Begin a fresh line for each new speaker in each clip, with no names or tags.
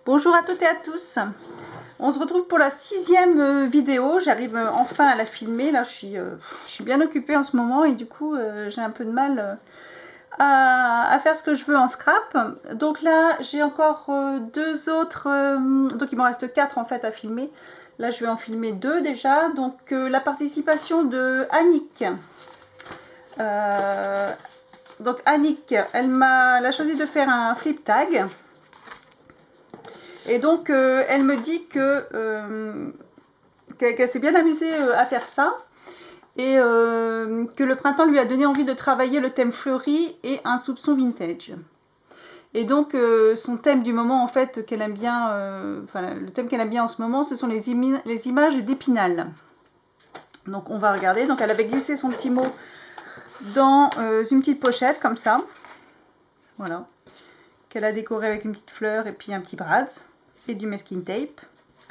Bonjour à toutes et à tous. On se retrouve pour la 6e vidéo. J'arrive enfin à la filmer. Là, je suis bien occupée en ce moment et du coup, j'ai un peu de mal à faire ce que je veux en scrap. Donc là, j'ai encore deux autres. Donc il m'en reste 4 en fait à filmer. Là, je vais en filmer 2 déjà. Donc la participation de Annick. Donc Annick, elle a choisi de faire un flip tag. Et donc, elle me dit qu'elle s'est bien amusée à faire ça et que le printemps lui a donné envie de travailler le thème fleuri et un soupçon vintage. Et donc, son thème du moment, en fait, qu'elle aime bien, le thème qu'elle aime bien en ce moment, ce sont les images d'Épinal. Donc, on va regarder. Donc, elle avait glissé son petit mot dans une petite pochette, comme ça. Voilà. Qu'elle a décoré avec une petite fleur et puis un petit brad et du masking tape,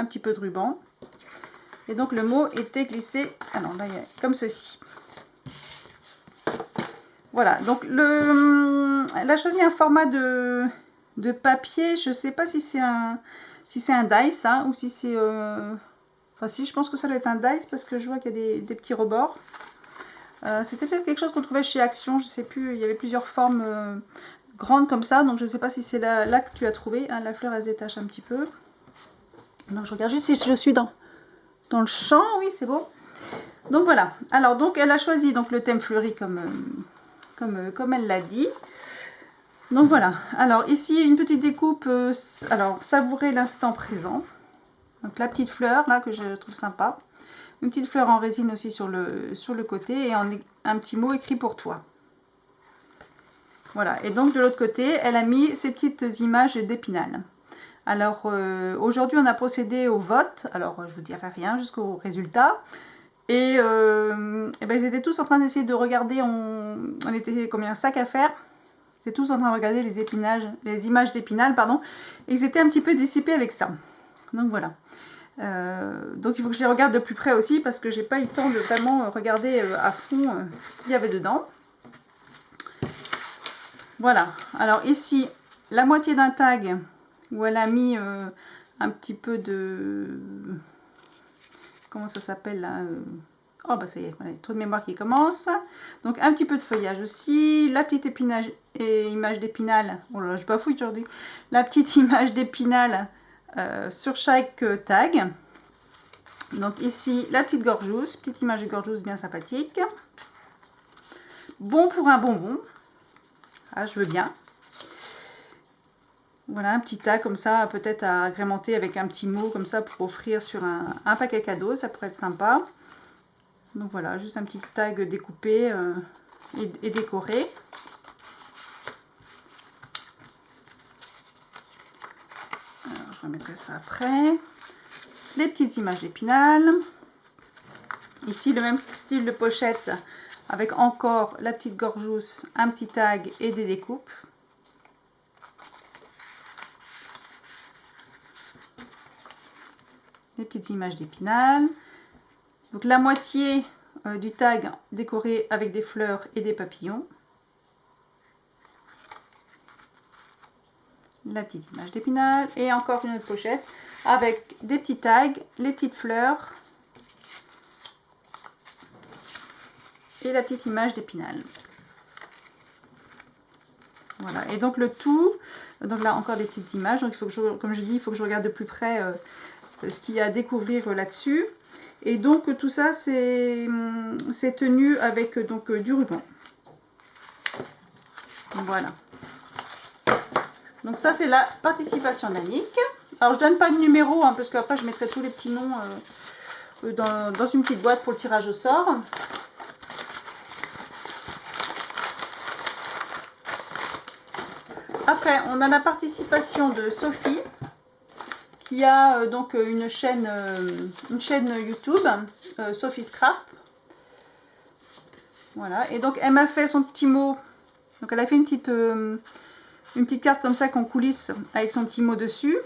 un petit peu de ruban. Et donc le mot était glissé, alors là, comme ceci. Voilà, donc elle a choisi un format de papier, je ne sais pas si c'est un dice, hein, ou si c'est... Enfin si, je pense que ça doit être un dice parce que je vois qu'il y a des petits rebords. C'était peut-être quelque chose qu'on trouvait chez Action, je ne sais plus, il y avait plusieurs formes grandes comme ça, donc je ne sais pas si c'est là que tu as trouvé. Hein, la fleur, elle se détache un petit peu. Donc je regarde juste si je suis dans le champ, oui c'est beau. Donc voilà, alors donc elle a choisi donc le thème fleuri comme elle l'a dit. Donc voilà, alors ici une petite découpe, alors savourer l'instant présent. Donc la petite fleur là que je trouve sympa. Une petite fleur en résine aussi sur le côté et un petit mot écrit pour toi. Voilà, et donc de l'autre côté, elle a mis ces petites images d'Épinal. Alors aujourd'hui on a procédé au vote, alors je vous dirai rien jusqu'au résultat. Et ben, ils étaient tous en train d'essayer de regarder, on était combien, 5 à faire. Ils étaient tous en train de regarder les images d'Épinal, pardon. Et ils étaient un petit peu dissipés avec ça. Donc voilà. Donc il faut que je les regarde de plus près aussi parce que j'ai pas eu le temps de vraiment regarder à fond ce qu'il y avait dedans. Voilà. Alors ici, la moitié d'un tag où elle a mis un petit peu de... Comment ça s'appelle là Oh bah ça y est, voilà, trop de mémoire qui commence. Donc un petit peu de feuillage aussi. La petite image d'Épinal. Oh là là, je bafouille aujourd'hui. La petite image d'Épinal sur chaque tag. Donc ici, la petite gorgeuse. Petite image de gorgeuse bien sympathique. Bon pour un bonbon. Ah, je veux bien. Voilà, un petit tag comme ça, peut-être à agrémenter avec un petit mot comme ça pour offrir sur un paquet cadeau. Ça pourrait être sympa. Donc voilà, juste un petit tag découpé et décoré. Alors, je remettrai ça après. Les petites images d'Épinal. Ici, le même style de pochette avec encore la petite gorgeuse, un petit tag et des découpes. Les petites images d'Épinal. Donc la moitié du tag décoré avec des fleurs et des papillons. La petite image d'Épinal et encore une autre pochette avec des petits tags, les petites fleurs et la petite image d'Épinal. Voilà, et donc le tout, donc là encore des petites images, donc il faut que comme je dis, il faut que je regarde de plus près ce qu'il y a à découvrir là-dessus. Et donc tout ça c'est tenu avec donc du ruban. Voilà. Donc ça c'est la participation d'Annick. Alors je donne pas de numéro hein, parce qu'après je mettrai tous les petits noms dans une petite boîte pour le tirage au sort. Après on a la participation de Sophie qui a donc une chaîne YouTube, Sophie Scrap. Voilà, et donc elle m'a fait son petit mot. Donc elle a fait une petite carte comme ça qu'on coulisse avec son petit mot dessus.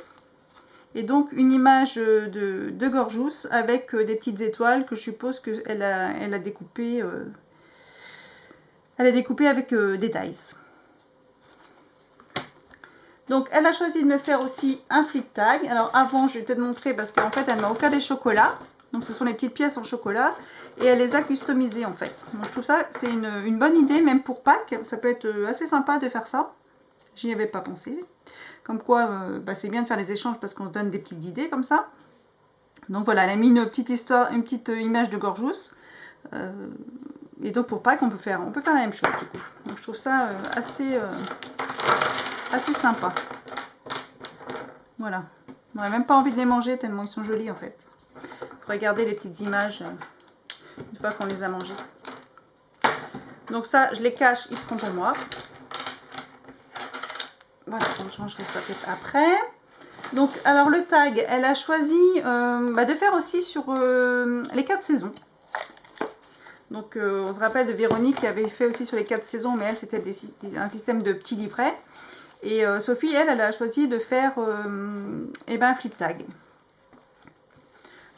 Et donc une image de gorgeous avec des petites étoiles que je suppose qu'elle a découpé. Elle a découpé avec des dice. Donc elle a choisi de me faire aussi un flip tag. Alors avant, je vais peut-être montrer parce qu'en fait elle m'a offert des chocolats. Donc ce sont les petites pièces en chocolat et elle les a customisées en fait. Donc je trouve ça c'est une bonne idée même pour Pâques. Ça peut être assez sympa de faire ça. J'y avais pas pensé. Comme quoi bah, c'est bien de faire les échanges parce qu'on se donne des petites idées comme ça. Donc voilà, elle a mis une petite histoire, une petite image de Gorgeous. Et donc pour Pâques on peut faire la même chose du coup. Donc je trouve ça assez sympa. Voilà. On n'a même pas envie de les manger tellement ils sont jolis en fait. Il faut regarder les petites images une fois qu'on les a mangés. Donc ça, je les cache, ils seront pour moi. Voilà, on changerait ça peut-être après. Donc, alors le tag, elle a choisi de faire aussi sur les 4 saisons. Donc, on se rappelle de Véronique qui avait fait aussi sur les 4 saisons, mais elle, c'était un système de petits livrets. Et Sophie, elle a choisi de faire un flip tag.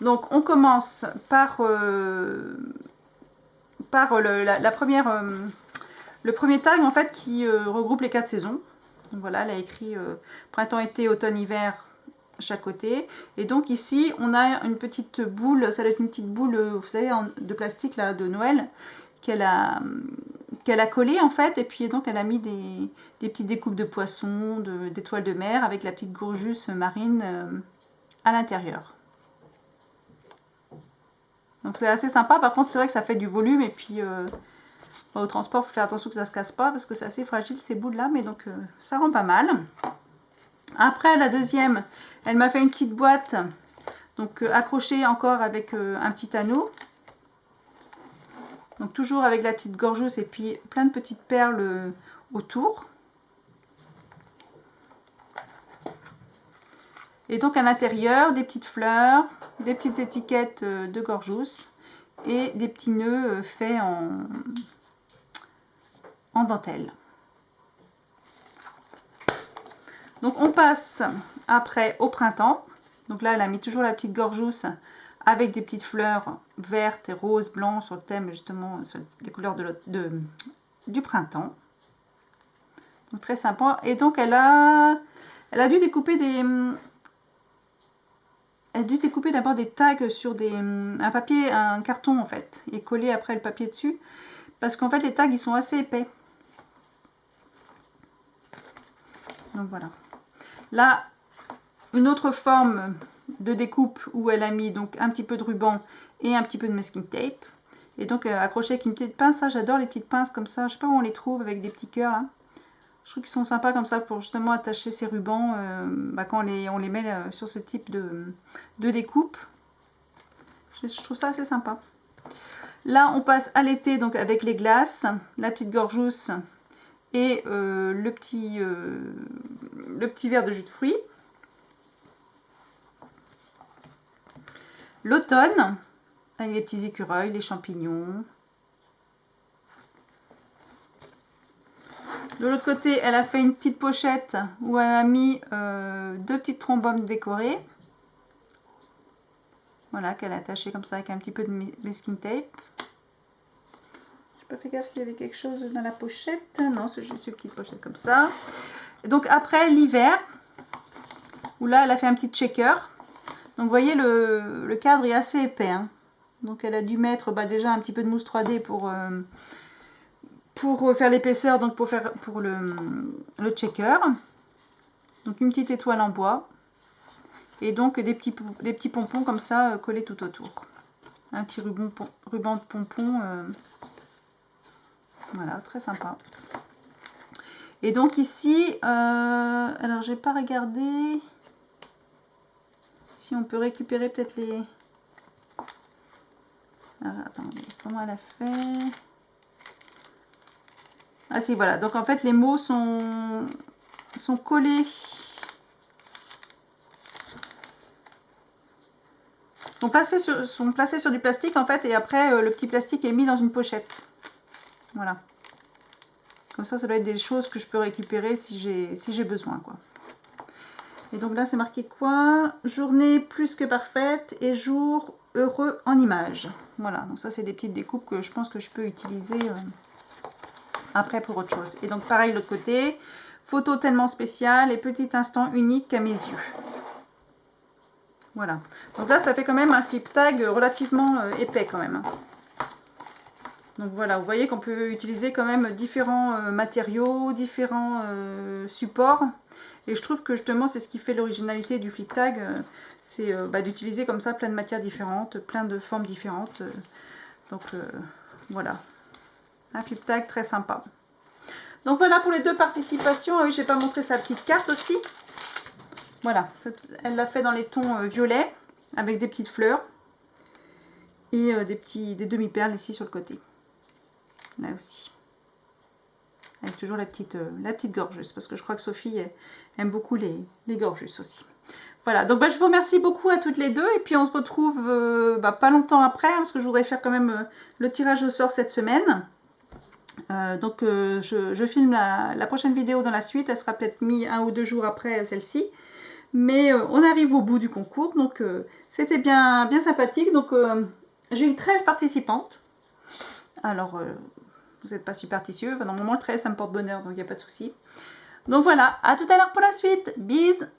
Donc, on commence par, la première, le premier tag en fait qui regroupe les 4 saisons. Donc voilà, elle a écrit printemps, été, automne, hiver chaque côté. Et donc ici, on a une petite boule, ça doit être une petite boule, vous savez, de plastique là, de Noël, qu'elle a collée en fait. Et puis donc elle a mis des petites découpes de poissons, d'étoiles de mer avec la petite Gorgeous marine à l'intérieur. Donc c'est assez sympa. Par contre, c'est vrai que ça fait du volume et puis au transport, il faut faire attention que ça ne se casse pas parce que c'est assez fragile ces boules là, mais donc ça rend pas mal. Après la deuxième, elle m'a fait une petite boîte, donc accrochée encore avec un petit anneau. Donc toujours avec la petite Gorgeous et puis plein de petites perles autour. Et donc à l'intérieur, des petites fleurs, des petites étiquettes de Gorgeous et des petits nœuds faits en dentelle. Donc on passe après au printemps. Donc là elle a mis toujours la petite Gorgeous avec des petites fleurs vertes et roses, blanches sur le thème justement sur les couleurs du printemps. Donc très sympa. Et donc elle a dû découper d'abord des tags sur un papier, un carton en fait, et coller après le papier dessus. Parce qu'en fait les tags ils sont assez épais. Donc voilà. Là, une autre forme de découpe où elle a mis donc un petit peu de ruban et un petit peu de masking tape. Et donc accroché avec une petite pince. Ça, j'adore les petites pinces comme ça. Je sais pas où on les trouve avec des petits cœurs là. Je trouve qu'ils sont sympas comme ça pour justement attacher ces rubans quand on les met sur ce type de découpe. Je trouve ça assez sympa. Là, on passe à l'été donc avec les glaces, la petite Gorgeous et le petit verre de jus de fruits. L'automne, avec les petits écureuils, les champignons. De l'autre côté, elle a fait une petite pochette où elle a mis 2 petites trombones décorées. Voilà, qu'elle a attaché comme ça avec un petit peu de masking tape. J'ai pas fait gaffe s'il y avait quelque chose dans la pochette. Non, c'est juste une petite pochette comme ça. Et donc après, l'hiver, où là, elle a fait un petit checker. Donc vous voyez, le cadre est assez épais. Hein. Donc elle a dû mettre déjà un petit peu de mousse 3D pour faire l'épaisseur, donc pour le checker. Donc une petite étoile en bois. Et donc des petits pompons comme ça collés tout autour. Un petit ruban de pompon. Voilà, très sympa. Et donc ici, alors j'ai pas regardé si on peut récupérer peut-être les... Alors, attendez, comment elle a fait? Ah si, voilà. Donc en fait, les mots sont collés. Sont placés sur du plastique en fait, et après le petit plastique est mis dans une pochette. Voilà. Comme ça doit être des choses que je peux récupérer si j'ai besoin, quoi. Et donc là, c'est marqué quoi? Journée plus que parfaite et jour heureux en images. Voilà, donc ça, c'est des petites découpes que je pense que je peux utiliser après pour autre chose. Et donc pareil, l'autre côté, Photo tellement spéciale et petit instant unique à mes yeux. Voilà. Donc là, ça fait quand même un flip tag relativement épais quand même. Donc voilà, vous voyez qu'on peut utiliser quand même différents matériaux, différents supports. Et je trouve que justement, c'est ce qui fait l'originalité du flip tag. C'est d'utiliser comme ça plein de matières différentes, plein de formes différentes. Donc voilà, un flip tag très sympa. Donc voilà pour les 2 participations. Ah oui, je n'ai pas montré sa petite carte aussi. Voilà, elle l'a fait dans les tons violets avec des petites fleurs et des demi-perles ici sur le côté. Là aussi. Avec toujours la petite gorgeuse parce que je crois que Sophie aime beaucoup les gorgeuses aussi. Voilà, donc je vous remercie beaucoup à toutes les deux et puis on se retrouve pas longtemps après hein, parce que je voudrais faire quand même le tirage au sort cette semaine. Donc je filme la prochaine vidéo dans la suite, elle sera peut-être mise 1 ou 2 jours après celle-ci. Mais on arrive au bout du concours, donc c'était bien sympathique. Donc j'ai eu 13 participantes. Alors, vous n'êtes pas superstitieux, enfin, normalement le 13 ça me porte bonheur, donc il n'y a pas de souci. Donc voilà, à tout à l'heure pour la suite. Bisous!